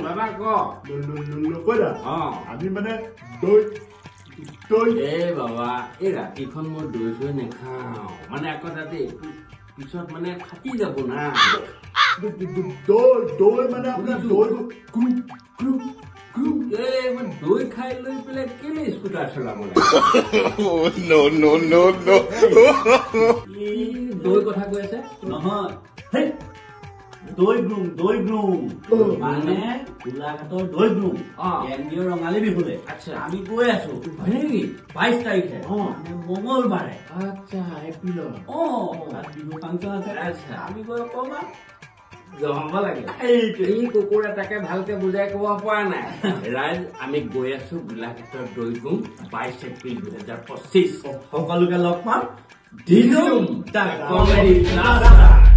বাবা ক কইলা আমি মানে দৈ দৈ বাবা এই ৰাতিখন মই দৈ চৈ নেখাওঁ মানে আকৌ তাতে পিছত মানে ফাটি যাব না দৈ মানে আপোনাৰ দৈ মই দৈ খাই লৈ পেলাই কেলে স্কুটাৰ চলাব দৈ কথা কৈ আছে নহয় দৈ গ্ৰুম মানে গোলাঘাটৰ দৈ গ্ৰুম কেন্দ্ৰীয় ৰঙালী বিহুলে আচ্ছা আমি গৈ আছো হয় নেকি 22 তাৰিখে মঙলবাৰে আচ্ছা এপ্ৰিলৰ বিহু ফাংচন আছে আচ্ছা আমি গৈ অকমান জমাব লাগে এই কুকুৰ এটাকে ভালকে বুজাই কব পৰা নাই ৰাইজ আমি গৈ আছো গোলাঘাটৰ দৈ গ্ৰুম 22 এপ্ৰিল 2025 সকলোকে লগ পাম দিলুম দা কমেডি প্লাজা